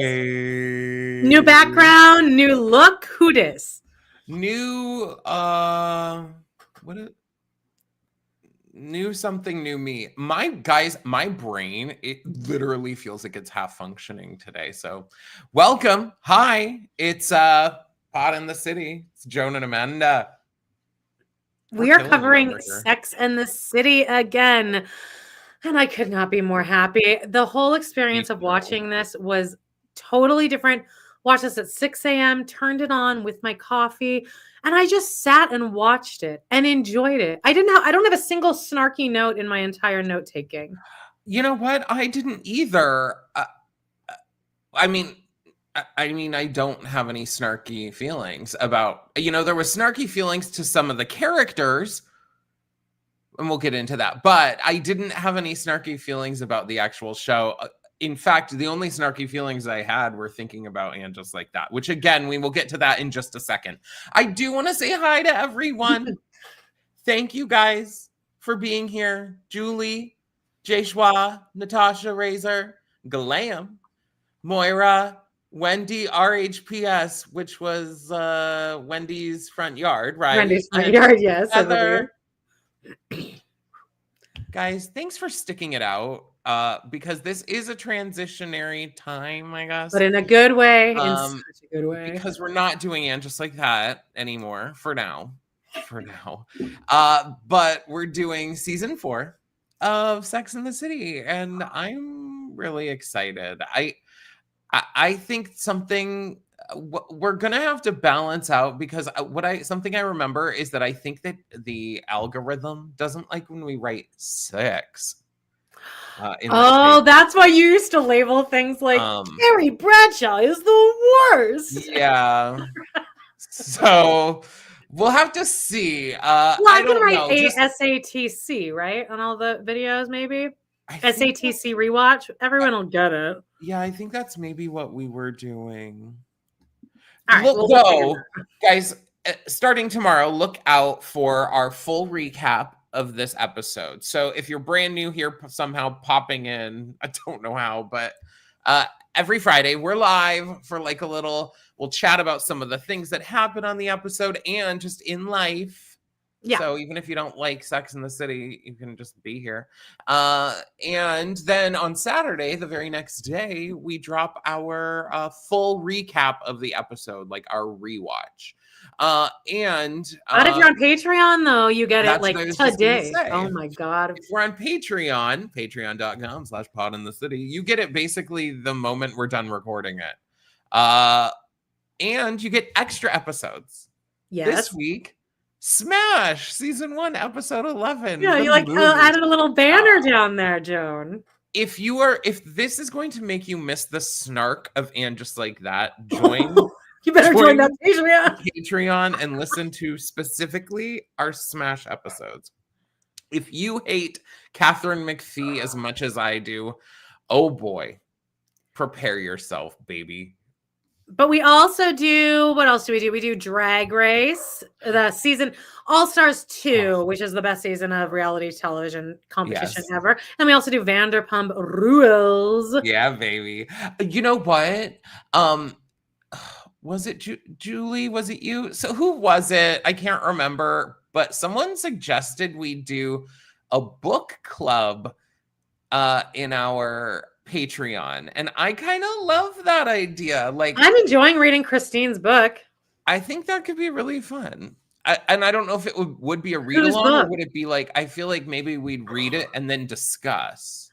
New background, new look. Who dis? New new something, new me. My brain, it literally feels like it's half functioning today. So welcome. Hi, it's Pod in the City. It's Joan and Amanda. We are covering Sex and the City again. And I could not be more happy. The whole experience of watching this was totally different. Watched this at 6 a.m., turned it on with my coffee, and I just sat and watched it and enjoyed it. I don't have a single snarky note in my entire note taking. You know what? I didn't either. I mean, I don't have any snarky feelings about, there was snarky feelings to some of the characters, and we'll get into that, but I didn't have any snarky feelings about the actual show. In fact, the only snarky feelings I had were thinking about And Just Like That, which again, we will get to that in just a second. I do want to say hi to everyone. Thank you guys for being here. Julie, Jeshua, Natasha Razor, Glam, Moira, Wendy RHPS, which was Wendy's front yard, right? Wendy's front yard, yes. Heather. Guys, thanks for sticking it out. Because this is a transitionary time, I guess. But in a good way. In such a good way. Because we're not doing And Just Like That anymore for now. But we're doing season 4 of Sex and the City, and I'm really excited. I think something we're gonna have to balance out, because something I remember is that I think that the algorithm doesn't like when we write sex. That's why you used to label things like Carrie Bradshaw is the worst. Yeah. So we'll have to see. I can write SATC, right? On all the videos, maybe. SATC rewatch. Everyone will get it. Yeah, I think that's maybe what we were doing. All right, guys, starting tomorrow, look out for our full recap of this episode. So if you're brand new here, somehow popping in, I don't know how, but every Friday we're live for like we'll chat about some of the things that happen on the episode and just in life. Yeah. So even if you don't like Sex in the City, you can just be here. And then on Saturday, the very next day, we drop our full recap of the episode, like our rewatch. But if you're on Patreon, though, you get it like today. Oh my God. If we're on Patreon, patreon.com/podinthecity, you get it basically the moment we're done recording it. And you get extra episothis. Yes. This week, Smash season 1, episode 11. Yeah, you added a little banner down there, Joan. If this is going to make you miss the snark of And Just Like That, join. You better join that Patreon and listen to specifically our Smash episodes. If you hate Catherine McPhee as much as I do, oh boy, prepare yourself, baby. But we also do, what else do we do? We do Drag Race, the season All-Stars 2, which is the best season of reality television competition ever. And we also do Vanderpump Rules. Yeah, baby. You know what? Was it Julie? Was it you? So who was it? I can't remember, but someone suggested we do a book club in our Patreon, and I kind of love that idea. Like, I'm enjoying reading Christine's book. I think that could be really fun. And I don't know if it would be a read along, or would it be like, I feel like maybe we'd read it and then discuss.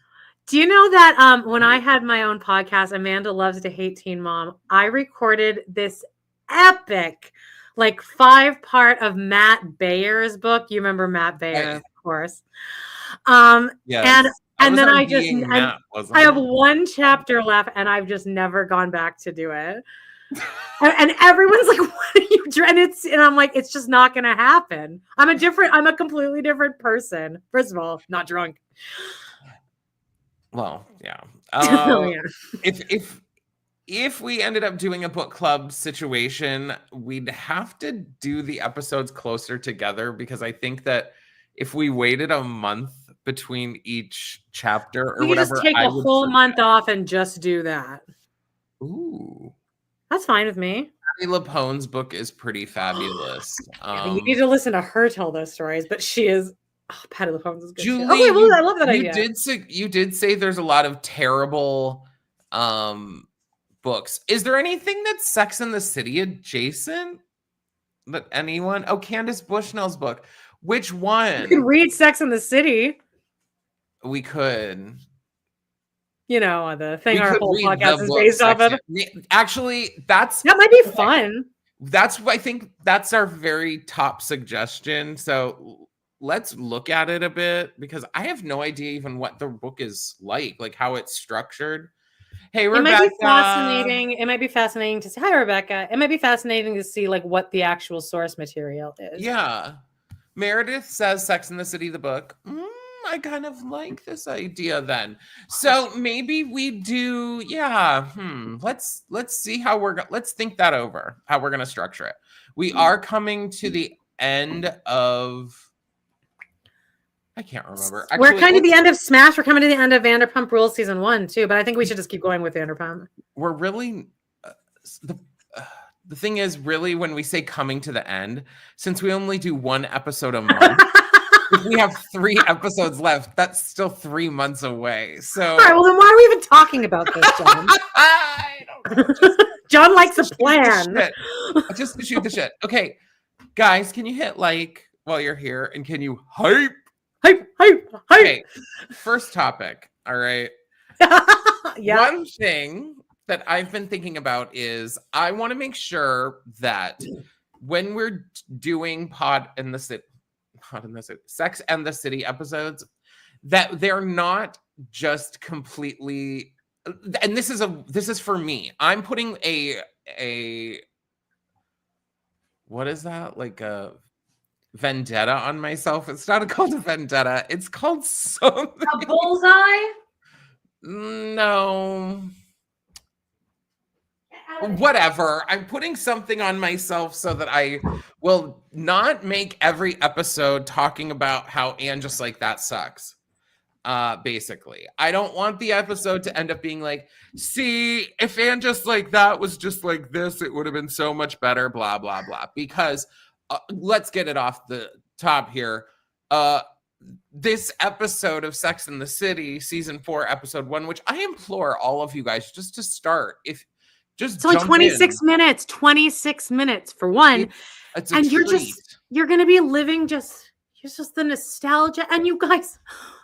Do you know that when I had my own podcast, Amanda Loves to Hate Teen Mom, I recorded this epic, like 5-part of Matt Bayer's book. You remember Matt Bayer, of course. Yes. And then I have one chapter left, and I've just never gone back to do it. And everyone's like, "What are you doing?" And I'm like, "It's just not going to happen. I'm a completely different person. First of all, not drunk." Well, yeah. If we ended up doing a book club situation, we'd have to do the episodes closer together, because I think that if we waited a month between each chapter or whatever, just take a whole month off and just do that. Ooh. That's fine with me. Patti LuPone's book is pretty fabulous. Yeah, you need to listen to her tell those stories, but she is Patti LuPone's is good too. Julie, Okay, well, I love that idea. You did say there's a lot of terrible books. Is there anything that's Sex and the City adjacent? That anyone? Oh, Candace Bushnell's book. Which one? You can read Sex and the City. We could. You know, the thing our whole podcast is based off of. Actually, that might be fun. I think that's our very top suggestion. So let's look at it a bit, because I have no idea even what the book is like how it's structured. Hey, Rebecca. It might be fascinating. It might be fascinating to see. Hi, Rebecca. It might be fascinating to see like what the actual source material is. Yeah. Meredith says Sex and the City, the book. I kind of like this idea then. So maybe we do, let's see how let's think that over, how we're going to structure it. We are coming to the end of, I can't remember. Actually, we're kind of the end of Smash. We're coming to the end of Vanderpump Rules season 1 too, but I think we should just keep going with Vanderpump. We're really, the thing is really when we say coming to the end, since we only do 1 episode a month, if we have 3 episodes left, that's still 3 months away. So, all right. Well, then why are we even talking about this, John? I don't know. John likes a plan. Just to shoot the shit. Okay, guys, can you hit like while you're here, and can you hype? Okay, first topic. All right. Yeah. One thing that I've been thinking about is I want to make sure that when we're doing Sex and the City episodes, that they're not just completely, and this is for me. I'm putting a what is that, like a vendetta on myself. It's not called a vendetta. It's called something. A bullseye? No. Whatever. I'm putting something on myself so that I will not make every episode talking about how And Just Like That sucks. Basically, I don't want the episode to end up being like, see, if And Just Like That was just like this, it would have been so much better, blah, blah, blah. Because let's get it off the top here. This episode of Sex and the City, season 4, episode 1, which I implore all of you guys just to start. It's only 26 minutes. 26 minutes for one. And you're gonna be living just the nostalgia. And you guys,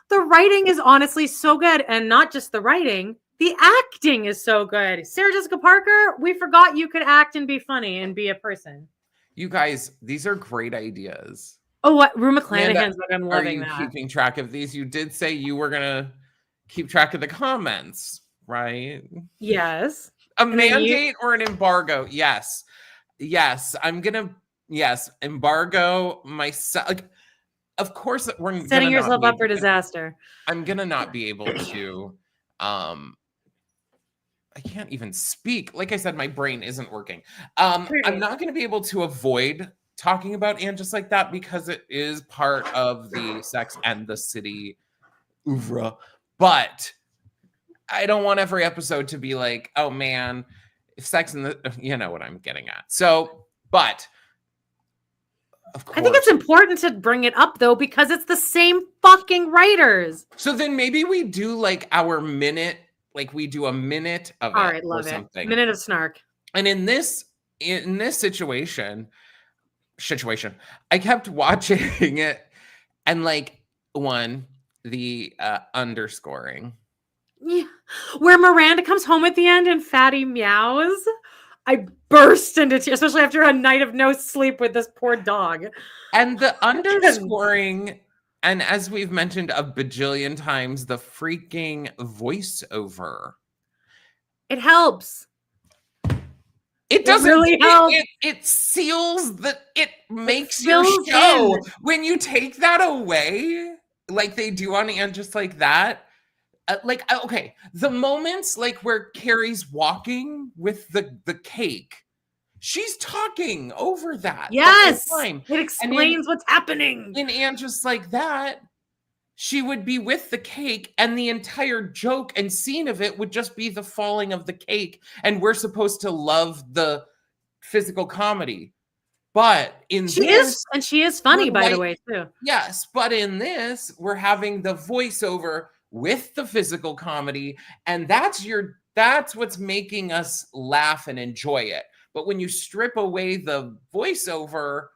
the writing is honestly so good. And not just the writing, the acting is so good. Sarah Jessica Parker, we forgot you could act and be funny and be a person. You guys, these are great ideas. Oh, what? Rue McClanahan's book. I'm loving that. Are you keeping track of these? You did say you were gonna keep track of the comments, right? Yes. A mandate or an embargo? Yes. I'm gonna embargo myself. Like, of course, we're setting yourself up for disaster. I'm gonna not be able to. I can't even speak. Like I said, my brain isn't working. I'm not gonna be able to avoid talking about And Just Like That because it is part of the Sex and the City oeuvre, but I don't want every episode to be like, oh man, Sex and the, you know what I'm getting at. So, but of course, I think it's important to bring it up though, because it's the same fucking writers. So then maybe we do like our minute, like we do a minute of it. All right, love or something. It. Minute of snark. And in this situation, I kept watching it and like the underscoring. Yeah. Where Miranda comes home at the end and Fatty meows. I burst into tears, especially after a night of no sleep with this poor dog. And the underscoring, and as we've mentioned a bajillion times, the freaking voiceover. It helps. It doesn't really help. It seals that. It makes your show. When you take that away, like they do on And Just Like That, okay, the moments like where Carrie's walking with the cake, she's talking over that. Yes, it explains what's happening. In And Just Like That, she would be with the cake, and the entire joke and scene of it would just be the falling of the cake, and we're supposed to love the physical comedy. But in She this, is, and she is funny, by the way, too. yes, but in this, we're having the voiceover with the physical comedy, and that's what's making us laugh and enjoy it. But when you strip away the voiceover,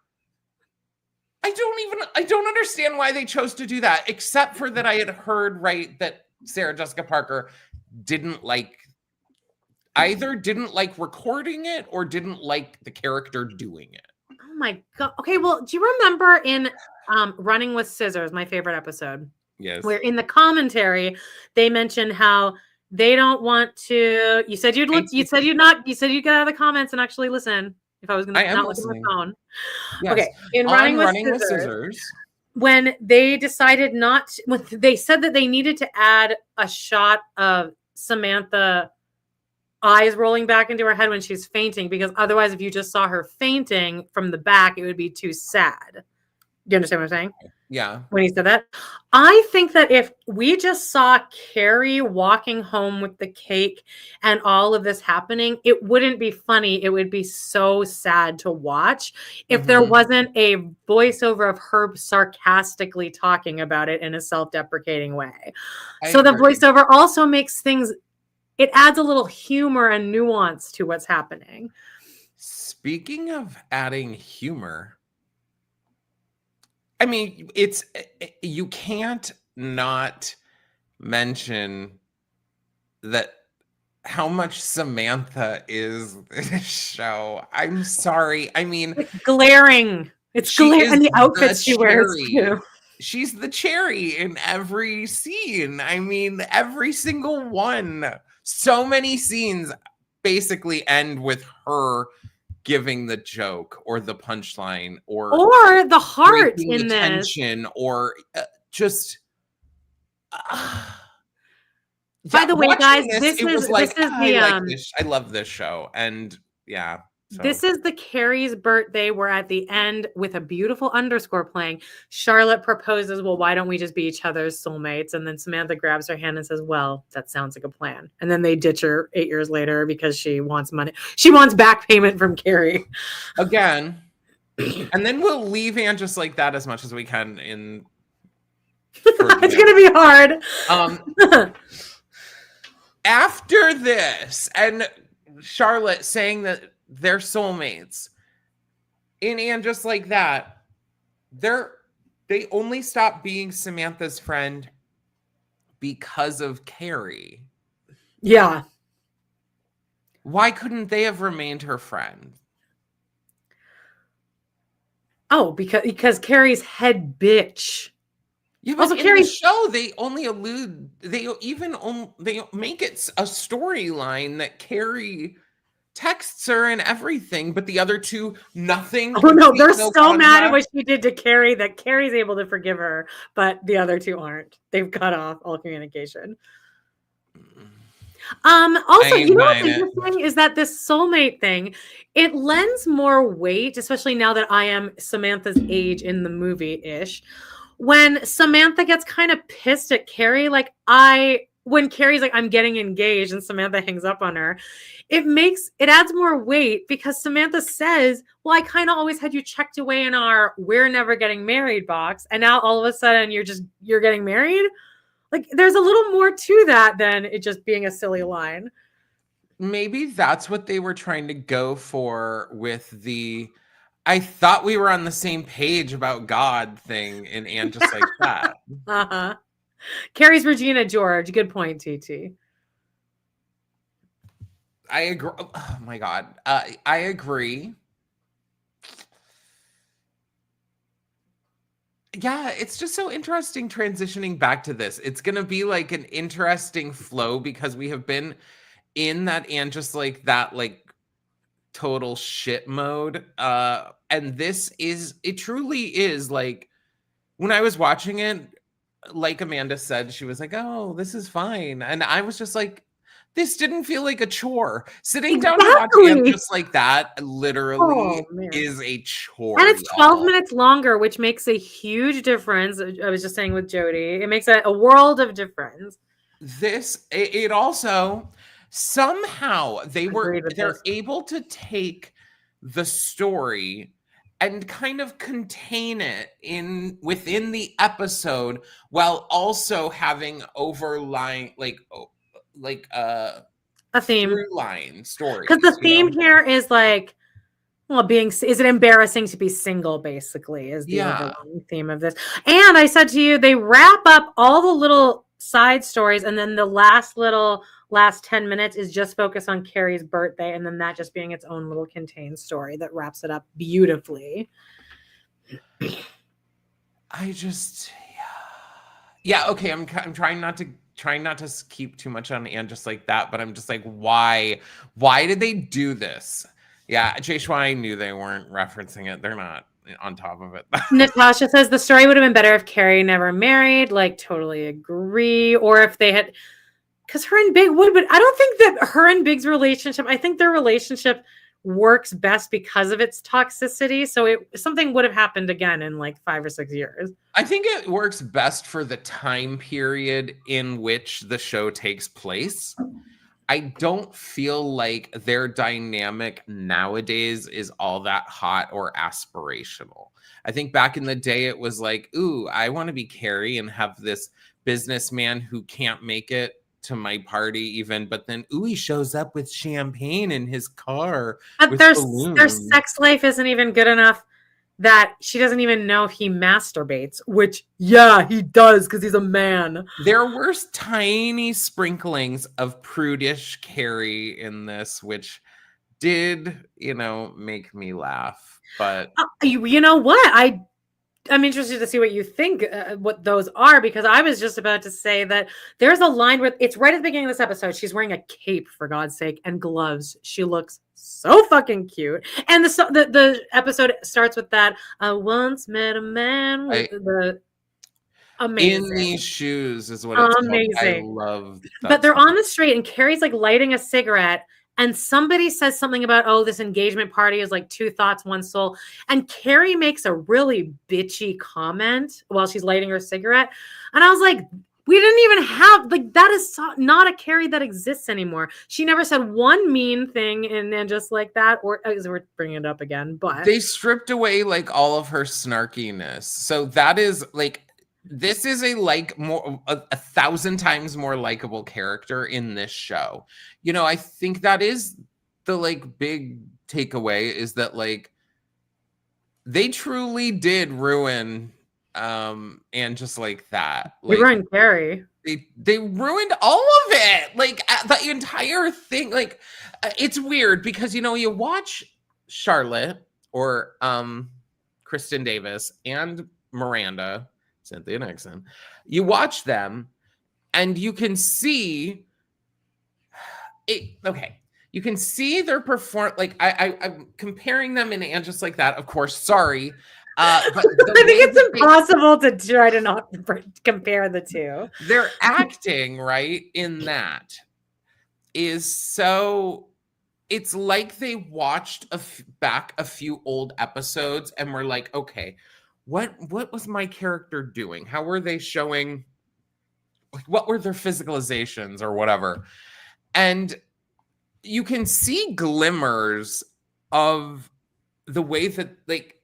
I don't understand why they chose to do that, except for that I had heard that Sarah Jessica Parker didn't like recording it or didn't like the character doing it. Oh my God. Okay, well, do you remember in Running with Scissors, my favorite episode? Yes. Where in the commentary they mentioned how they don't want to. You said you'd look. You said you'd not. You said you'd get out of the comments and actually listen. If I was going to not look at my phone. Yes. Okay. In Running with Scissors, when they decided when they said that they needed to add a shot of Samantha eyes rolling back into her head when she's fainting, because otherwise, if you just saw her fainting from the back, it would be too sad. Do you understand what I'm saying? Yeah. When he said that, I think that if we just saw Carrie walking home with the cake and all of this happening, it wouldn't be funny. It would be so sad to watch if there wasn't a voiceover of her sarcastically talking about it in a self-deprecating way. So the voiceover also makes things, it adds a little humor and nuance to what's happening. Speaking of adding humor, I mean, you can't not mention that how much Samantha is in this show. I'm sorry. I mean, it's glaring. It's glaring, and the outfits she wears too. She's the cherry in every scene. I mean, every single one. So many scenes basically end with her giving the joke or the punchline or the heart in the tension or just by the way, guys, I love this show. And yeah, this is the Carrie's birthday. We're at the end with a beautiful underscore playing. Charlotte proposes, well, why don't we just be each other's soulmates? And then Samantha grabs her hand and says, well, that sounds like a plan. And then they ditch her 8 years later because she wants money. She wants back payment from Carrie. Again. And then we'll leave Anne just like that as much as we can in. It's going to be hard. After this, and Charlotte saying that they're soulmates, in Anne just like that, they only stop being Samantha's friend because of Carrie. Yeah. Why couldn't they have remained her friend? Oh, because Carrie's head bitch. Yeah, but also, in the show, they only they make it a storyline that Carrie texts her and everything, but the other two, nothing. Oh no, they're so mad at what she did to Carrie that Carrie's able to forgive her, but the other two aren't. They've cut off all communication. Also, you know what's interesting is that this soulmate thing, it lends more weight, especially now that I am Samantha's age in the movie-ish. When Samantha gets kind of pissed at Carrie, when Carrie's like, I'm getting engaged, and Samantha hangs up on her, it adds more weight because Samantha says, well, I kind of always had you checked away in our we're never getting married box. And now all of a sudden you're getting married. Like there's a little more to that than it just being a silly line. Maybe that's what they were trying to go for with I thought we were on the same page about God thing and just like that. Uh-huh. Carrie's Regina George. Good point, TT. I agree. Oh my God. I agree. Yeah, it's just so interesting transitioning back to this. It's going to be like an interesting flow because we have been in that and just like that, like total shit mode. And it truly is like when I was watching it, like Amanda said, she was like, oh, this is fine. And I was just like, This didn't feel like a chore. Sitting down to watch And Exactly. Just Like That literally Oh, man. is a And chore, it's 12 y'all. minutes longer, which makes a huge difference. I was just saying with Jody, it makes a world of difference. It also somehow Agreed with they're this. able to take the story and kind of contain it within the episode while also having overlying A theme. through line Because the stories, you theme know? here is like, well, is it embarrassing to be single, basically, is the Yeah. overwhelming theme of this. And I said to you, they wrap up all the little side stories, and then the last 10 minutes is just focused on Carrie's birthday, and then that just being its own little contained story that wraps it up beautifully. I just yeah, okay, I'm trying not to keep too much on And Just Like That, but I'm just like, why did they do this? Yeah, Jay Schwan, I knew they weren't referencing it. They're not on top of it. Natasha says the story would have been better if Carrie never married. Like, totally agree. Or if they had, because her and Big would, but I don't think that her and Big's relationship, I think their relationship works best because of its toxicity. So something would have happened again in like 5 or 6 years. I think it works best for the time period in which the show takes place. I don't feel like their dynamic nowadays is all that hot or aspirational. I think back in the day, it was like, ooh, I want to be Carrie and have this businessman who can't make it to my party even, but then, ooh, he shows up with champagne in his car But with their balloons. sex life isn't even good enough that she doesn't even know if he masturbates, which, yeah, he does because he's a man. There were tiny sprinklings of prudish Carrie in this, which did, make me laugh. But You know what? I'm interested to see what you think, what those are, because I was just about to say that there's a line where it's right at the beginning of this episode. She's wearing a cape, for God's sake, and gloves. She looks so fucking cute. And the episode starts with that. I once met a man with the amazing. In These Shoes is what it's called. I love that. But they're on the street, and Carrie's like lighting a cigarette. And somebody says something about, oh, this engagement party is like 2 thoughts, 1 soul. And Carrie makes a really bitchy comment while she's lighting her cigarette. And I was like, we didn't even have, like, that is not a Carrie that exists anymore. She never said one mean thing and just like that, or we're bringing it up again, but. They stripped away like all of her snarkiness. So that is like, this is a 1,000 times more likable character in this show. I think that is the like big takeaway, is that like they truly did ruin And Just Like That. Like, We ruined Carrie. They ruined all of it. Like the entire thing. Like it's weird because you watch Charlotte or Kristen Davis and Miranda, Cynthia Nixon. You watch them and you can see it. Okay. You can see their like I'm comparing them in And Just Like That, of course. Sorry. But I think it's impossible to try to not compare the two. Their acting, right, in that is so. It's like they watched back a few old episodes and were like, okay, what was my character doing? How were they showing? What were their physicalizations or whatever? And you can see glimmers of the way that, like,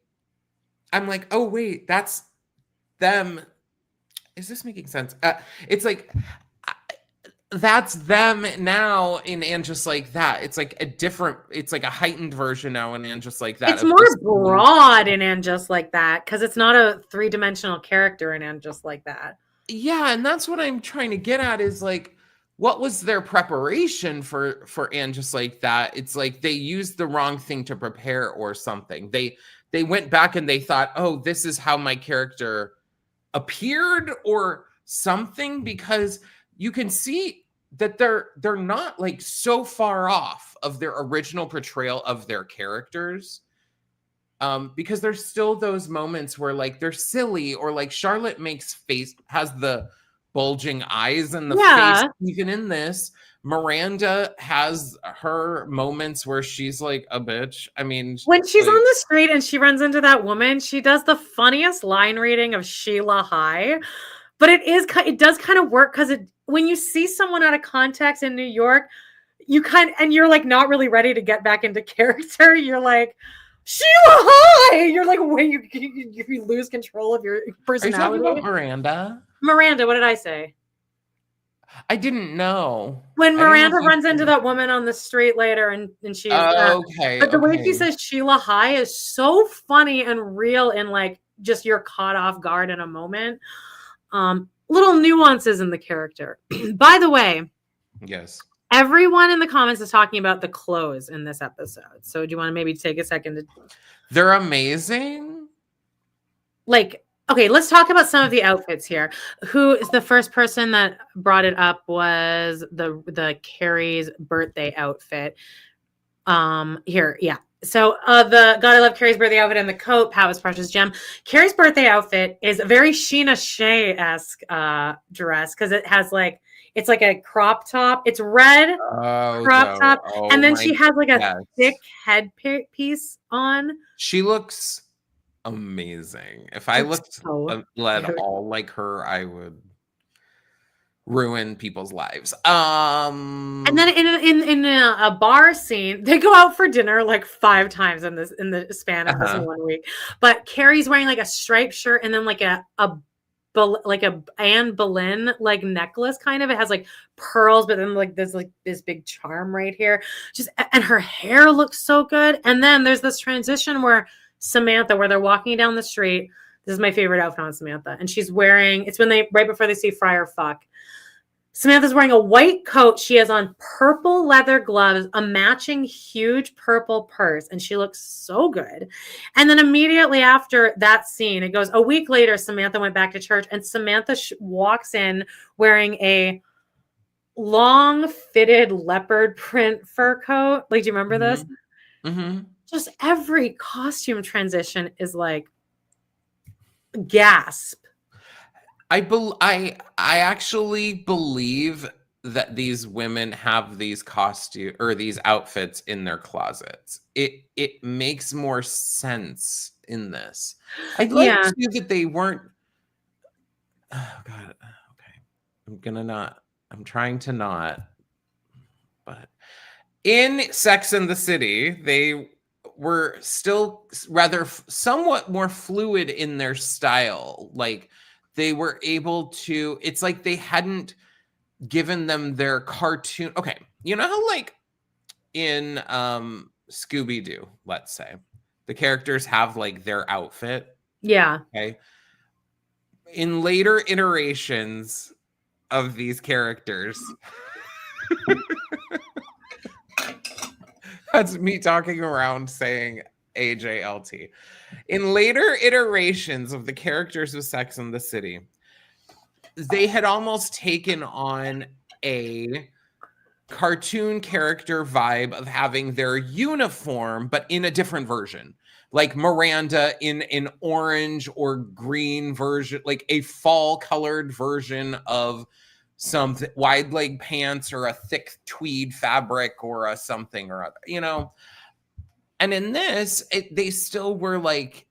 I'm like, oh wait, that's them. Is this making sense? It's like that's them now in And Just Like That. It's like it's like a heightened version now in And Just Like That. It's more broad in And Just Like That because it's not a 3-dimensional character in And Just Like That. Yeah, and that's what I'm trying to get at, is like, what was their preparation for And Just Like That? It's like they used the wrong thing to prepare or something. They went back and they thought, oh, this is how my character appeared or something, because you can see that they're not like so far off of their original portrayal of their characters. Because there's still those moments where like they're silly, or like Charlotte has the bulging eyes in the face. Yeah. Even in this, Miranda has her moments where she's like a bitch. I mean, When she's like, on the street and she runs into that woman, she does the funniest line reading of Sheila High. But it does kind of work because when you see someone out of context in New York, you're like not really ready to get back into character. You're like, Sheila High! You're like, when you lose control of your are you talking personality. about Miranda? Miranda, what did I say? I didn't know. When I didn't know Miranda if you runs into that woman on the street later and she's okay, but the way she okay. says Sheila High is so funny and real and like just you're caught off guard in a moment. Little nuances in the character. By the way, Yes. everyone in the comments is talking about the clothes in this episode. So do you want to maybe take a second to They're amazing. like okay, let's talk about some of the outfits here. Who is the first person that brought it up was the Carrie's birthday outfit. Here, yeah. So the God I Love Carrie's birthday outfit and the coat, Pat was precious gem. Carrie's birthday outfit is a very Sheena Shea-esque dress because it has like it's like a crop top. It's red crop top, and then she has like a thick headpiece on. She looks amazing. If I looked led all like her, I would ruin people's lives. And then in a bar scene, they go out for dinner like 5 times in the span of this 1 week. But Carrie's wearing like a striped shirt and then like a Anne Boleyn like necklace kind of. It has like pearls, but then like there's like this big charm right here. And her hair looks so good. And then there's this transition where Samantha, where they're walking down the street. This is my favorite outfit on Samantha, and she's wearing. It's when right before they see Friar Fuck. Samantha's wearing a white coat. She has on purple leather gloves, a matching huge purple purse, and she looks so good. And then immediately after that scene, it goes a week later, Samantha went back to church, and Samantha walks in wearing a long fitted leopard print fur coat. Like, do you remember this? Mm-hmm. Just every costume transition is like gasp. I actually believe that these women have these costume or these outfits in their closets. It makes more sense in this. I'd like to that they weren't. Oh God. Okay. I'm trying to not. But in Sex and the City, they were still rather somewhat more fluid in their style. Like they were able to, it's like they hadn't given them their cartoon. Okay. You know how like in Scooby-Doo, let's say, the characters have like their outfit. Yeah. Okay. In later iterations of these characters, that's me talking around saying AJLT. In later iterations of the characters of Sex and the City, they had almost taken on a cartoon character vibe of having their uniform, but in a different version. Like Miranda in an orange or green version, like a fall colored version of some wide leg pants or a thick tweed fabric or a something or other, you know. And in this, they still were like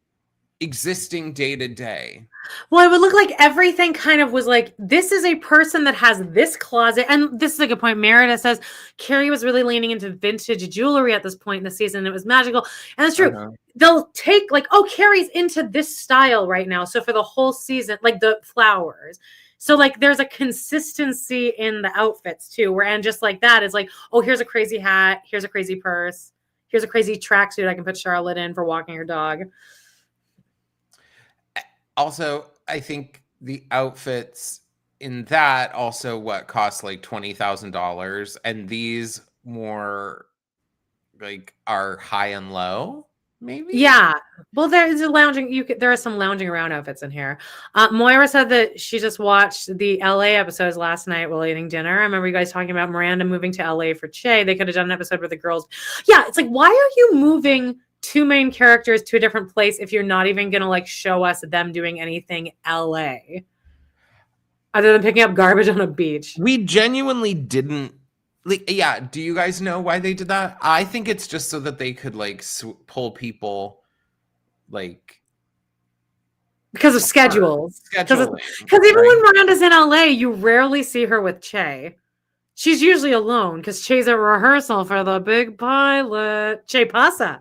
existing day to day. Well, it would look like everything kind of was like, this is a person that has this closet. And this is a good point. Merida says Carrie was really leaning into vintage jewelry at this point in the season. It was magical. And that's true. They'll take like, oh, Carrie's into this style right now. So for the whole season, like the flowers. So like there's a consistency in the outfits too, and just like that is like, oh, here's a crazy hat, here's a crazy purse, here's a crazy tracksuit I can put Charlotte in for walking her dog. Also, I think the outfits in that also cost like $20,000, and these more like are high and low. Maybe. Yeah. Well, there's a lounging. There are some lounging around outfits in here. Moira said that she just watched the LA episodes last night while eating dinner. I remember you guys talking about Miranda moving to LA for Che. They could have done an episode with the girls. Yeah, it's like, why are you moving 2 main characters to a different place if you're not even gonna like show us them doing anything LA? other than picking up garbage on a beach. We genuinely didn't. Like, yeah, do you guys know why they did that? I think it's just so that they could like pull people like Because of schedules. Because scheduling. even Right? when Miranda's in LA, you rarely see her with Che. She's usually alone because Che's at rehearsal for the big pilot. Che pasa.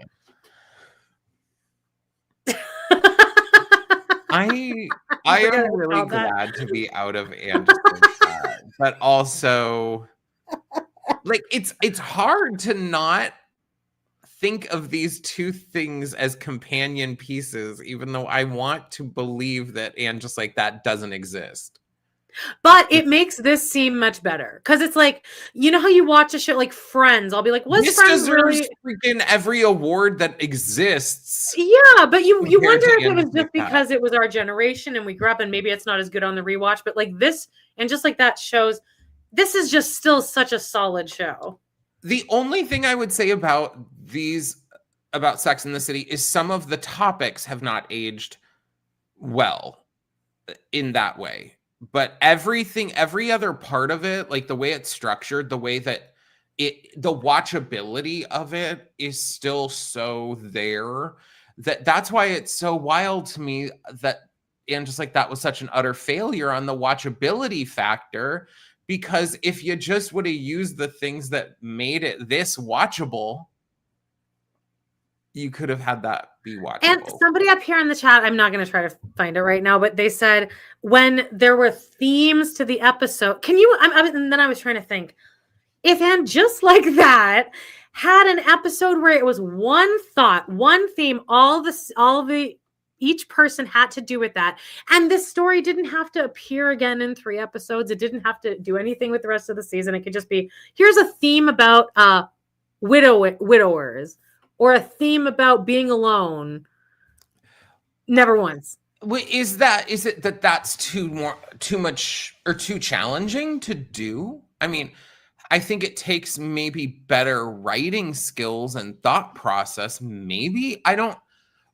I am really glad to be out of Anderson's head, but also like it's hard to not think of these two things as companion pieces, even though I want to believe that and just like that doesn't exist. But it makes this seem much better because it's like, you know how you watch a show like Friends? I'll be like, was This Friends deserves really freaking every award that exists. Yeah, but you wonder compared to if it And was Just Like just because it was our generation and we grew up and maybe it's not as good on the rewatch, but like this and just like that shows this is just still such a solid show. The only thing I would say about Sex and the City is some of the topics have not aged well in that way. But every other part of it, like the way it's structured, the way that the watchability of it is still so there that's why it's so wild to me that And Just Like That was such an utter failure on the watchability factor, because if you just would have used the things that made it this watchable, you could have had that be watchable. And somebody up here in the chat, I'm not going to try to find it right now, but they said when there were themes to the episode, and then I was trying to think, if And Just Like That had an episode where it was one thought, one theme, each person had to do with that. And this story didn't have to appear again in 3 episodes. It didn't have to do anything with the rest of the season. It could just be, here's a theme about widowers, or a theme about being alone. Never once. Is it that that's too much or too challenging to do? I mean, I think it takes maybe better writing skills and thought process. Maybe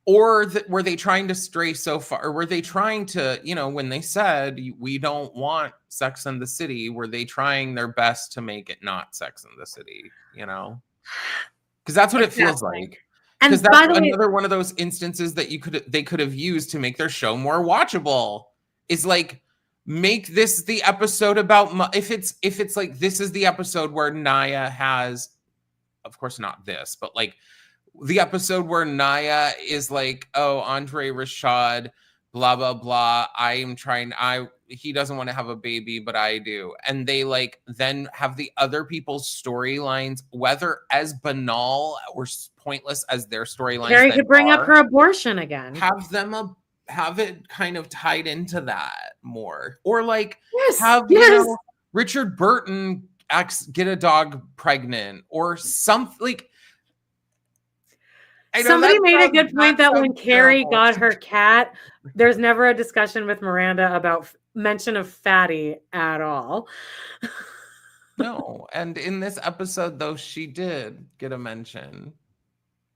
were they trying to stray so far? Or were they trying to, when they said we don't want Sex and the City, were they trying their best to make it not Sex and the City? Because that's what it feels like. And that's another one of those instances that they could have used to make their show more watchable. Is like, make this the episode about if it's like, this is the episode where Naya has, of course not this, but like the episode where Naya is like, oh, Andre Rashad, blah blah blah, he doesn't want to have a baby, but I do. And they like then have the other people's storylines, whether as banal or pointless as their storylines. Carrie could bring up her abortion again. Have it kind of tied into that more. Or like Richard Burton get a dog pregnant or something. Like, somebody made a good point that when Carrie got her cat, there's never a discussion with Miranda about mention of fatty at all. No, and in this episode, though, she did get a mention.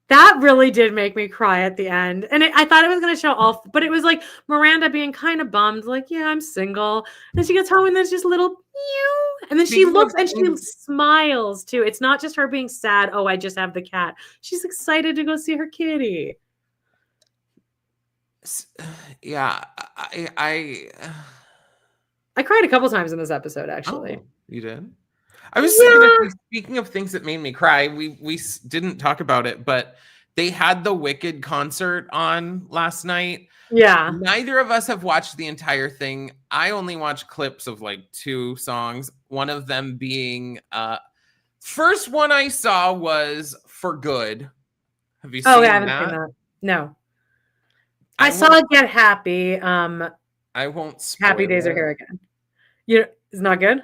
That really did make me cry at the end. And I thought it was going to show all, but it was like Miranda being kind of bummed, like, yeah, I'm single. And she gets home and there's just little meow. And then she looks and she smiles too. It's not just her being sad. Oh, I just have the cat. She's excited to go see her kitty. Yeah. I cried a couple times in this episode, actually. Oh, you did? I was saying, speaking of things that made me cry, we didn't talk about it, but they had the Wicked concert on last night. Yeah. Neither of us have watched the entire thing. I only watched clips of like 2 songs. One of them being, first one I saw was For Good. Have you seen that? I haven't seen that. No. I saw Get Happy. I won't spoil Happy Days Are Here Again. It's not good?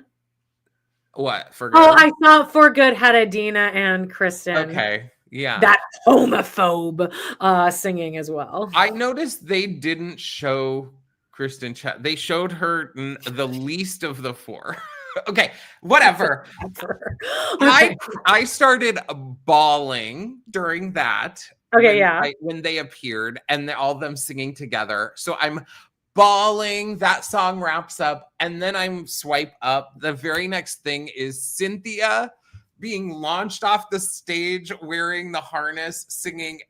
What? For Good? Oh, I saw For Good had Adina and Kristen. Okay. Yeah. That homophobe singing as well. I noticed they didn't show Kristen they showed her the least of the 4. Okay, whatever. Okay. I started bawling during that. Okay, yeah. When they appeared and all of them singing together. So I'm bawling. That song wraps up, and then I'm swipe up. The very next thing is Cynthia being launched off the stage wearing the harness, singing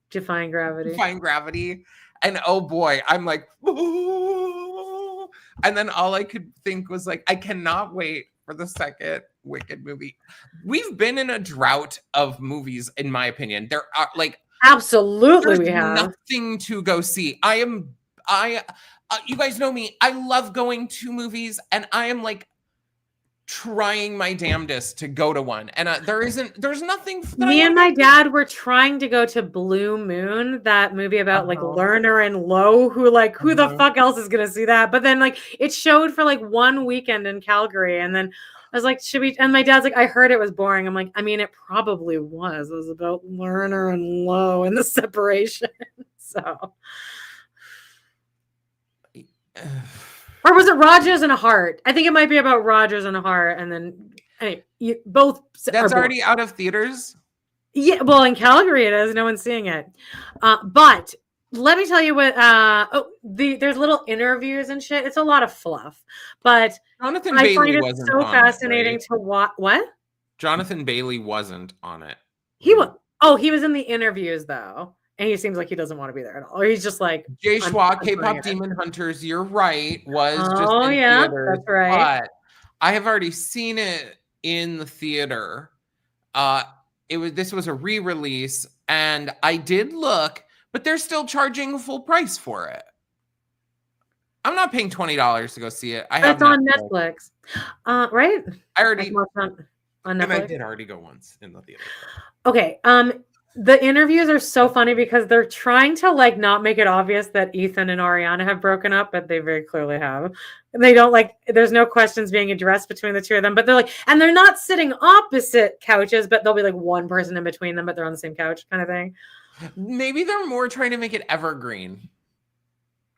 Defying Gravity. Defying Gravity. And oh boy, I'm like, ooh. And then all I could think was like, I cannot wait for the second Wicked movie. We've been in a drought of movies, in my opinion. There are like absolutely we have nothing to go see. You guys know me. I love going to movies, and I am like trying my damnedest to go to one, and there's nothing that me and my dad were trying to go to Blue Moon, that movie about like Lerner and Lowe, who the fuck else is gonna see that? But then like it showed for like one weekend in Calgary, and then I was like, should we? And my dad's like, I heard it was boring. I'm like, I mean, it probably was. It was about Lerner and Lowe and the separation. So or was it Rogers and a Heart? I think it might be about Rogers and a Heart, and then anyway, both. That's already out of theaters. Yeah, well, in Calgary it is. No one's seeing it. But let me tell you what. There's little interviews and shit. It's a lot of fluff, but Jonathan Bailey wasn't so fascinating to watch. What? Jonathan Bailey wasn't on it. He was. Oh, he was in the interviews though. And he seems like he doesn't want to be there at all. Or he's just like Jay Schwa, K-pop Demon Hunters. You're right. Was just in theaters, that's right. But I have already seen it in the theater. This was a re-release, and I did look, but they're still charging full price for it. I'm not paying $20 to go see it. That's on Netflix, right? I already on Netflix. And I did already go once in the theater. Okay. The interviews are so funny because they're trying to like not make it obvious that Ethan and Ariana have broken up, but they very clearly have. And they don't there's no questions being addressed between the two of them, but they're like, and they're not sitting opposite couches, but there'll be like one person in between them, but they're on the same couch kind of thing. Maybe they're more trying to make it evergreen.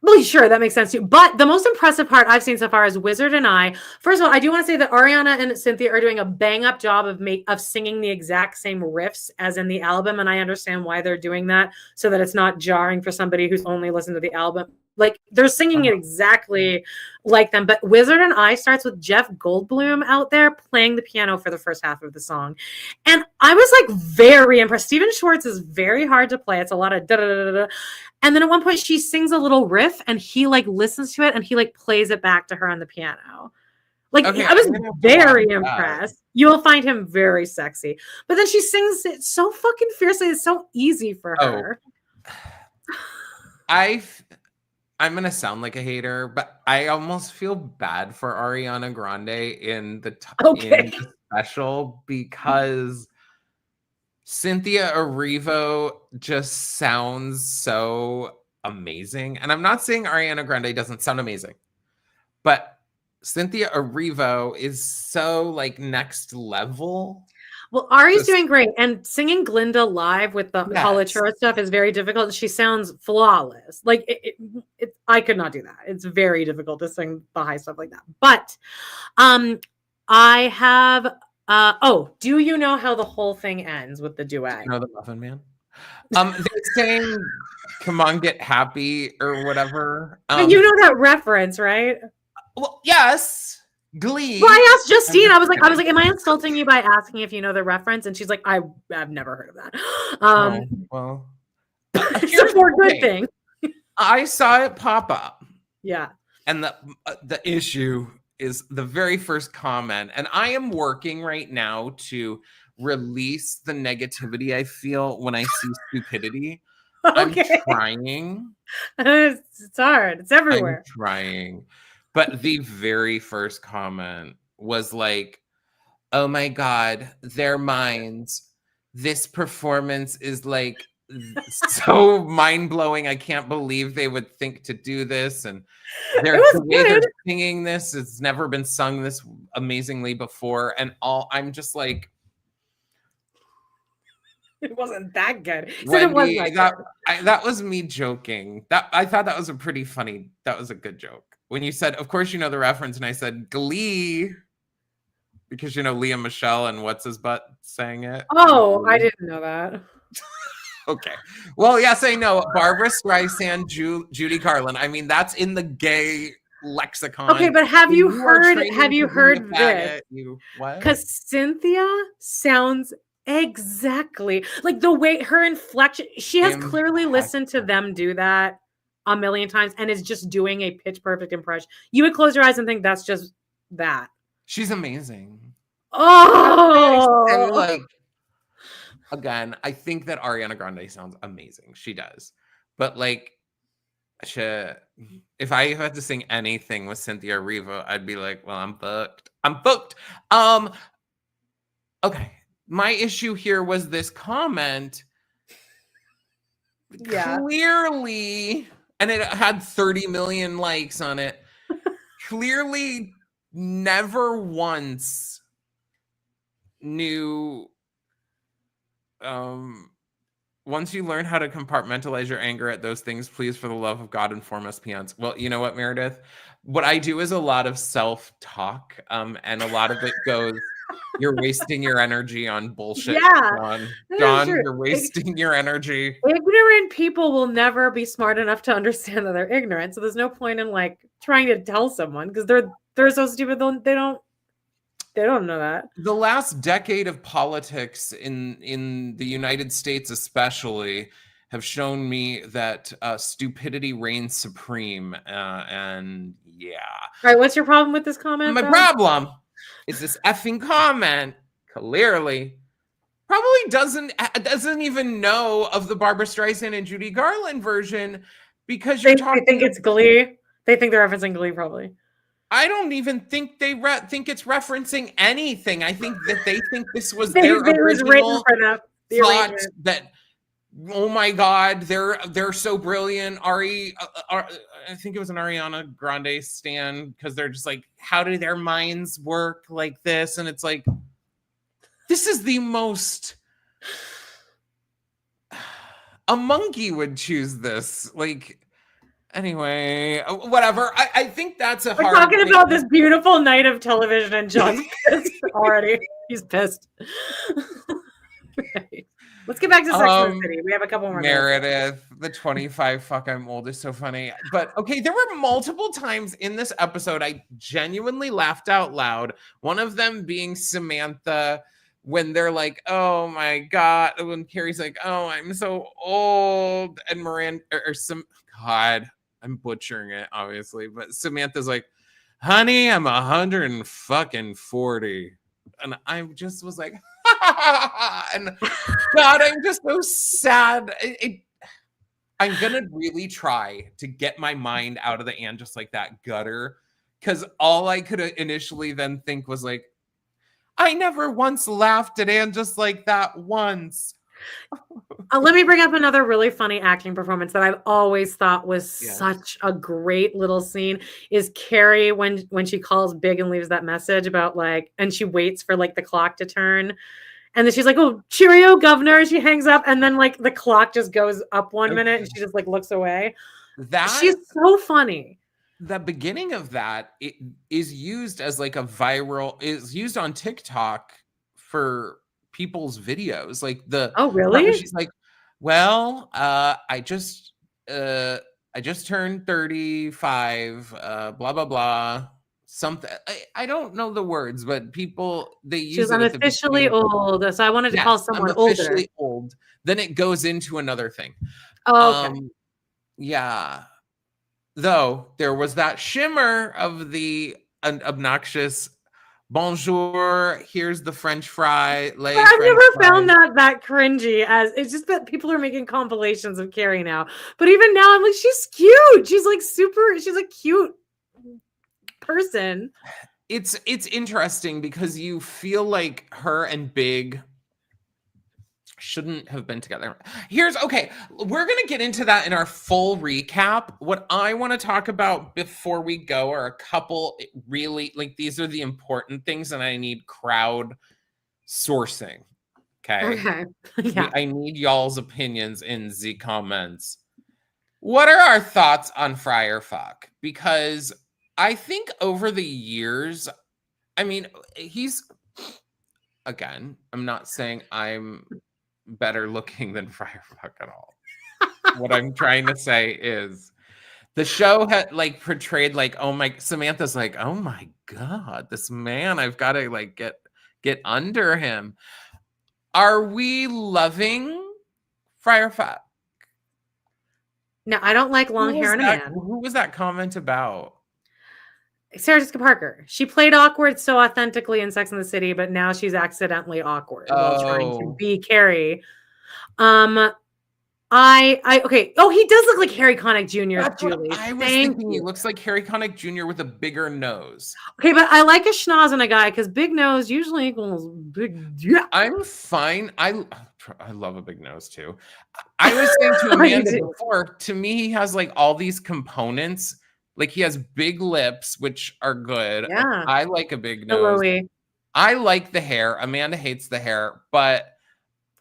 Well, sure, that makes sense too. But the most impressive part I've seen so far is Wizard and I. First of all, I do want to say that Ariana and Cynthia are doing a bang-up job of singing the exact same riffs as in the album, and I understand why they're doing that, so that it's not jarring for somebody who's only listened to the album. Like, they're singing it exactly like them. But Wizard and I starts with Jeff Goldblum out there playing the piano for the first half of the song. And I was like very impressed. Steven Schwartz is very hard to play. It's a lot of da-da-da-da-da. And then at one point she sings a little riff and he like listens to it and he like plays it back to her on the piano. Like, okay, I was very impressed. You'll find him very sexy. But then she sings it so fucking fiercely. It's so easy for her. I'm going to sound like a hater, but I almost feel bad for Ariana Grande in the special because Cynthia Erivo just sounds so amazing. And I'm not saying Ariana Grande doesn't sound amazing, but Cynthia Erivo is so like next level. Well, Ari's doing great, and singing Glinda live with the Holochura stuff is very difficult. She sounds flawless. Like I could not do that. It's very difficult to sing the high stuff like that. But I have. Do you know how the whole thing ends with the duet? You know the Muffin Man. They're saying, "Come on, get happy" or whatever. You know that reference, right? Well, yes. Glee. Well, I asked Justine. I was like, am I insulting you by asking if you know the reference? And she's like, I've never heard of that. Well, it's a more good thing. I saw it pop up. Yeah. And the issue is the very first comment. And I am working right now to release the negativity I feel when I see stupidity. Okay. I'm trying. It's hard. It's everywhere. I'm trying. But the very first comment was like, oh my God, their minds. This performance is like so mind-blowing. I can't believe they would think to do this. And the way they're singing this, it's never been sung this amazingly before. And I'm just like, it wasn't that good. Wendy, that was me joking. I thought that was that was a good joke. When you said, of course you know the reference, and I said Glee, because you know Leah Michelle and what's his butt sang it. Oh, I didn't know that. Okay. Well, yes, I know. Barbara Streisand, Judy Garland. I mean, that's in the gay lexicon. Okay, but have When you are heard training to be a this? faggot, you what? Because Cynthia sounds exactly like the way her inflection, she has clearly listened to them do that a million times and is just doing a pitch perfect impression. You would close your eyes and think that's just that. She's amazing. Oh, Like, again, I think that Ariana Grande sounds amazing. She does. But like, if I had to sing anything with Cynthia Erivo, I'd be like, well, I'm booked. I'm booked. Okay. My issue here was this comment. yeah. Clearly, and it had 30 million likes on it. Clearly, never once knew once you learn how to compartmentalize your anger at those things, please, for the love of God, inform us peons. Well, you know what, Meredith? What I do is a lot of self-talk, and a lot of it goes, you're wasting your energy on bullshit. Yeah. John, you're wasting your energy. Ignorant people will never be smart enough to understand that they're ignorant. So there's no point in like trying to tell someone because they're so stupid they don't know that. The last decade of politics in the United States especially have shown me that stupidity reigns supreme, and yeah. All right, what's your problem with this comment? My problem is this effing comment clearly probably doesn't even know of the Barbara Streisand and Judy Garland version, because you're talking. They think it's Glee. They think they're referencing Glee, probably. I don't even think they think it's referencing anything. I think that they think this was their original thought that, oh my God, they're so brilliant. I think it was an Ariana Grande stan, because they're just like, how do their minds work like this? And it's like, this is the most. A monkey would choose this. Like, anyway, whatever. I think that's a hard. We're talking about this beautiful night of television, and John's pissed already. He's pissed. Right. Let's get back to Sex and the City. We have a couple more. Meredith, the 25 fuck I'm old is so funny. But okay, there were multiple times in this episode I genuinely laughed out loud. One of them being Samantha, when they're like, oh my God, when Carrie's like, oh, I'm so old, and Miranda or some God, I'm butchering it, obviously, but Samantha's like, honey, I'm 140. And I just was like, and God, I'm just so sad. I'm gonna really try to get my mind out of the "and just like that" gutter, because all I could initially then think was like, I never once laughed at "and just like that" once. Let me bring up another really funny acting performance that I've always thought was such a great little scene is Carrie when she calls Big and leaves that message about like, and she waits for like the clock to turn. And then she's like, oh, cheerio, governor. She hangs up, and then like the clock just goes up 1 minute and she just like looks away. She's so funny. The beginning of that it is used as like is used on TikTok for people's videos. Like oh really? She's like, well, I just turned 35, blah blah blah. Something I don't know the words, but people they use. I'm officially old, so I wanted to call someone officially old. Then it goes into another thing. Oh, okay. Yeah. Though there was that shimmer of the obnoxious bonjour, here's the French fry. I've never found that cringy. As it's just that people are making compilations of Carrie now. But even now, I'm like, she's cute. She's like she's a cute person. It's interesting because you feel like her and Big shouldn't have been together. Okay, we're gonna get into that in our full recap. What I want to talk about before we go are a couple really, like, these are the important things, and I need crowd sourcing. Okay. Yeah. I need y'all's opinions in the comments. What are our thoughts on Friar Fuck? Because I think over the years, I mean, again, I'm not saying I'm better looking than Firefuck at all. What I'm trying to say is the show had like portrayed like, oh my, Samantha's like, oh my God, this man, I've got to like get under him. Are we loving Firefuck? No, I don't like long hair in a man. Who was that comment about? Sarah Jessica Parker. She played awkward so authentically in Sex and the City, but now she's accidentally awkward while trying to be Carrie. Okay. Oh, he does look like Harry Connick Jr. That's Julie. I was thinking he looks like Harry Connick Jr. with a bigger nose. Okay, but I like a schnoz in a guy because big nose usually equals big. Yeah. I'm fine. I love a big nose too. I was saying to Amanda before, to me, he has like all these components. Like he has big lips, which are good. Yeah. I like a big nose. I like the hair. Amanda hates the hair, but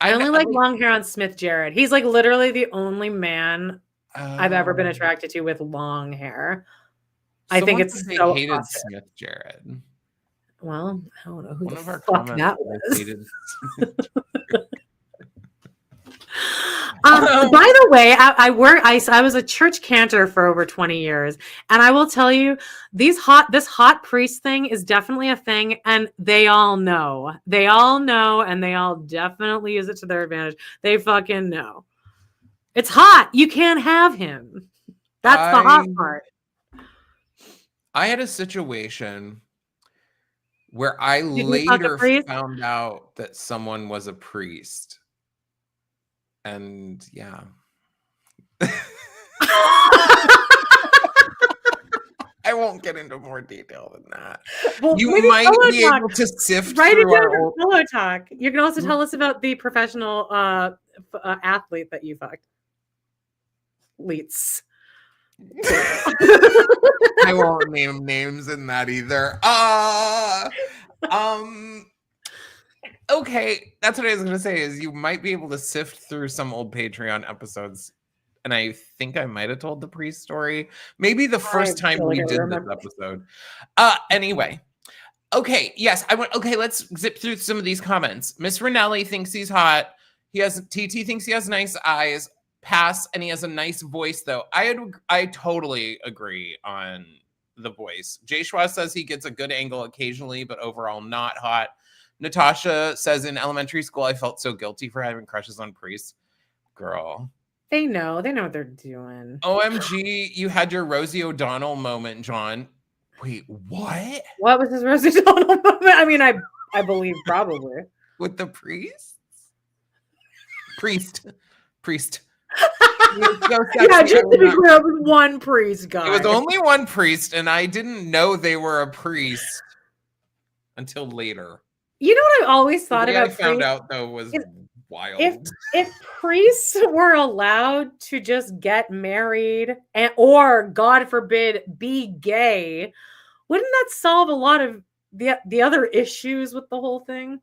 I only like long hair on Smith Jerrod. He's like literally the only man I've ever been attracted to with long hair. I think it's so hated awesome. Smith Jerrod. Well, I don't know who One the of our fuck that was. Hated By the way, I was a church cantor for over 20 years, and I will tell you, this hot priest thing is definitely a thing, and they all know, and they all definitely use it to their advantage. They fucking know. It's hot. You can't have him. That's the hot part. I had a situation where I later found out that someone was a priest. And yeah. I won't get into more detail than that. Well, you might be able to sift through our pillow talk. You can also tell us about the professional athlete that you fucked. Leets. I won't name names in that either. Okay, that's what I was going to say is you might be able to sift through some old Patreon episodes. And I think I might have told the priest story. Maybe the first time we did this episode. Anyway. Okay, yes. Let's zip through some of these comments. Miss Ranelli thinks he's hot. TT thinks he has nice eyes. Pass, and he has a nice voice, though. I totally agree on the voice. Jay Schwa says he gets a good angle occasionally, but overall not hot. Natasha says in elementary school, I felt so guilty for having crushes on priests. Girl. They know what they're doing. OMG, you had your Rosie O'Donnell moment, John. Wait, what? What was his Rosie O'Donnell moment? I mean, I believe probably. With the priests? Priest. Yeah, just to be clear, it was one priest, guy. It was only one priest, and I didn't know they were a priest until later. You know what I always thought about? I found out though was wild. If priests were allowed to just get married or, God forbid, be gay, wouldn't that solve a lot of the other issues with the whole thing?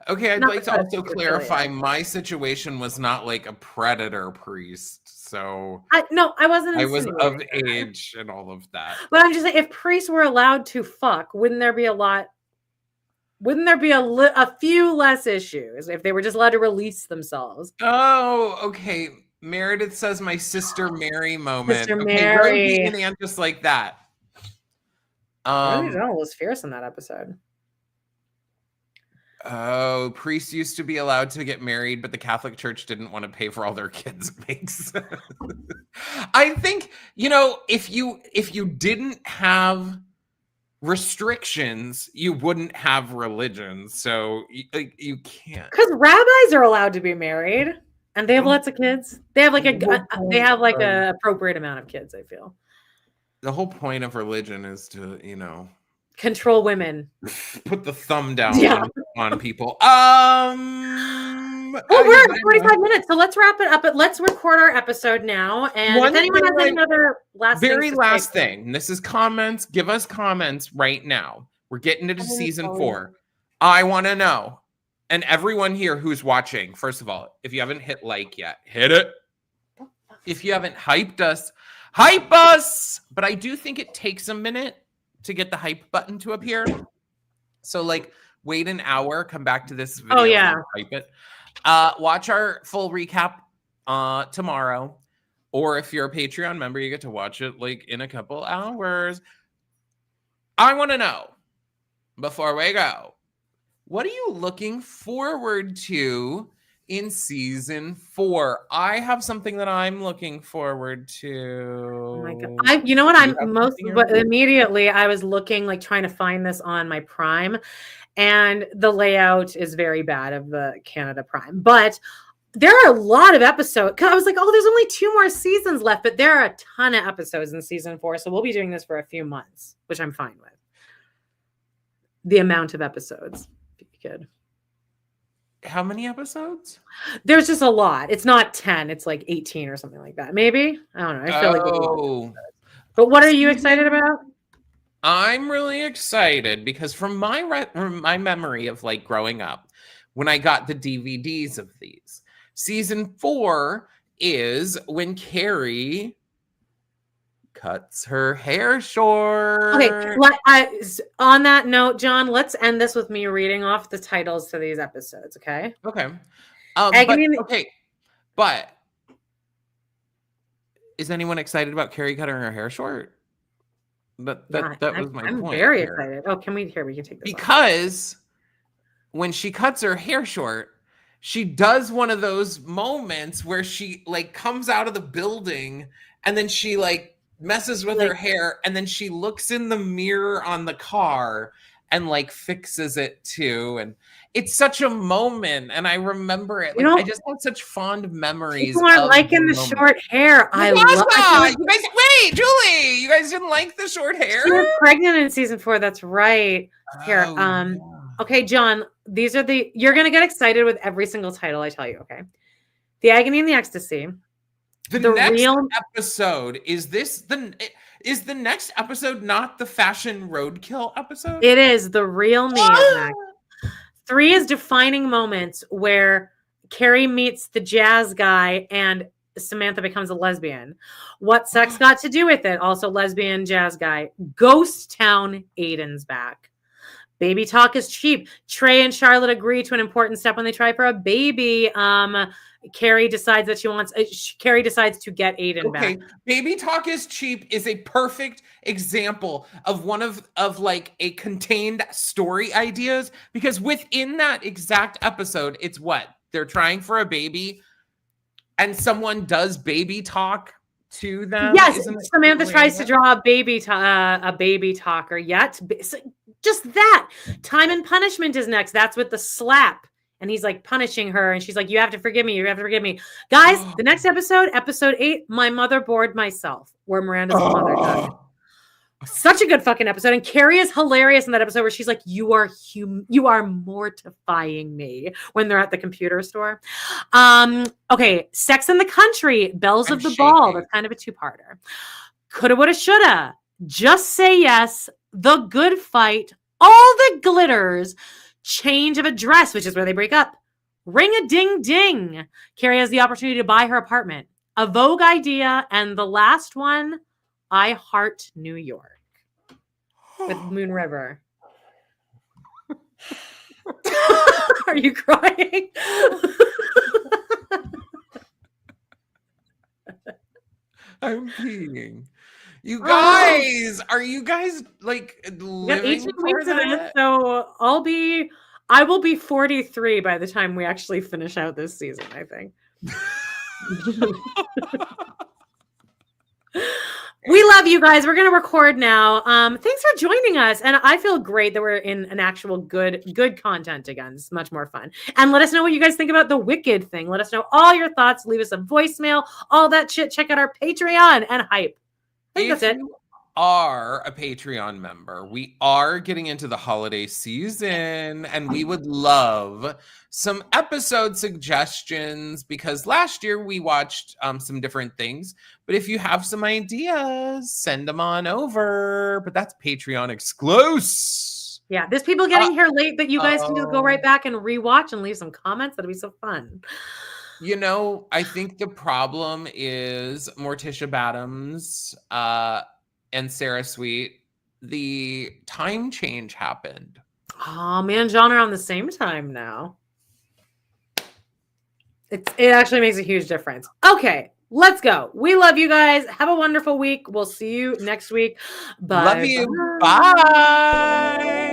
Okay, I'd like to also clarify my situation was not like a predator priest. So I wasn't. I was of age and all of that. But I'm just saying, if priests were allowed to fuck, wouldn't there be a few less issues if they were just allowed to release themselves? Oh, okay. Meredith says my Sister Mary moment. Sister Mary. Rosie and Ann just like that. Rosie O'Donnell was fierce in that episode. Oh, priests used to be allowed to get married, but the Catholic Church didn't want to pay for all their kids' makes. I think, if you didn't have restrictions, you wouldn't have religion. So you can't. Because rabbis are allowed to be married, and they have lots of kids. They have a appropriate amount of kids. I feel the whole point of religion is to control women, put the thumb down on people. Well, we're at 45 minutes, so let's wrap it up. But let's record our episode now. And if anyone has any other last thing, this is comments. Give us comments right now. We're getting into season 4. I want to know, and everyone here who's watching, first of all, if you haven't hit like yet, hit it. If you haven't hyped us, hype us. But I do think it takes a minute to get the hype button to appear. So wait an hour, come back to this video and hype it. Watch our full recap tomorrow. Or if you're a Patreon member, you get to watch it like in a couple hours. I want to know, before we go, what are you looking forward to in season 4? I have something that I'm looking forward to. Oh my God. You know what? Immediately I was looking, like trying to find this on my Prime, and the layout is very bad of the Canada Prime. But there are a lot of episodes. Cause I was like, oh, there's only 2 more seasons left, but there are a ton of episodes in season 4. So we'll be doing this for a few months, which I'm fine with. The amount of episodes. Good. How many episodes? There's just a lot. It's not 10. It's like 18 or something like that. Maybe. I don't know. I feel like. But what are you excited about? I'm really excited because from my memory of like growing up, when I got the DVDs of these, season 4 is when Carrie cuts her hair short. Okay, on that note, John, let's end this with me reading off the titles to these episodes, okay? Okay. But is anyone excited about Carrie cutting her hair short? That was my point. I'm very excited. Oh, we can take this because when she cuts her hair short, she does one of those moments where she like comes out of the building and then she like messes with her hair and then she looks in the mirror on the car and like fixes it too. And it's such a moment, and I remember it. Like, I just have such fond memories. People aren't liking the short hair. I love it. You guys, wait, Julie, you guys didn't like the short hair? She was pregnant in season 4. That's right. Here, okay, John. These are you're gonna get excited with every single title I tell you. Okay, the Agony and the Ecstasy. The next episode is the next episode not the fashion roadkill episode? It is the real me. Is next. 3 is defining moments where Carrie meets the jazz guy and Samantha becomes a lesbian. What sex got to do with it? Also lesbian jazz guy. Ghost Town, Aiden's back. Baby talk is cheap. Trey and Charlotte agree to an important step when they try for a baby. Carrie decides that Carrie decides to get Aiden back. Baby talk is cheap is a perfect example of one of like a contained story ideas, because within that exact episode, it's what they're trying for a baby and someone does baby talk to them. Yes, Samantha tries to draw a baby talker. Just that. Time and Punishment is next. That's with the slap. And he's like punishing her. And she's like, you have to forgive me. You have to forgive me. Guys, the next episode 8, My Mother Bored Myself, where Miranda's mother died. Such a good fucking episode. And Carrie is hilarious in that episode where she's like, you are mortifying me, when they're at the computer store. Okay. Sex in the Country, Bells of the Ball. That's kind of a 2-parter. Coulda, woulda, shoulda. Just Say Yes. The Good Fight. All the Glitters. Change of Address, which is where they break up. Ring a Ding Ding. Carrie has the opportunity to buy her apartment. A Vogue Idea. And the last one, I Heart New York, with Moon River. Are you crying? I'm peeing. You guys, are you guys like living 18 weeks of it? So I will be 43 by the time we actually finish out this season, I think. We love you guys. We're gonna record now. Thanks for joining us, and I feel great that we're in an actual good content again. It's much more fun. And let us know what you guys think about the Wicked thing. Let us know all your thoughts. Leave us a voicemail, all that shit. Check out our Patreon and Hype. I think that's it. You are a Patreon member, we are getting into the holiday season, and we would love some episode suggestions, because last year we watched some different things. But if you have some ideas, send them on over. But that's Patreon exclusive. Yeah, there's people getting here late that you guys can just go right back and rewatch and leave some comments. That'd be so fun. You know, I think the problem is Morticia Badams and Sarah Sweet. The time change happened. Oh, me and John are on the same time now. It actually makes a huge difference. Okay, let's go. We love you guys. Have a wonderful week. We'll see you next week. Bye. Love you. Bye.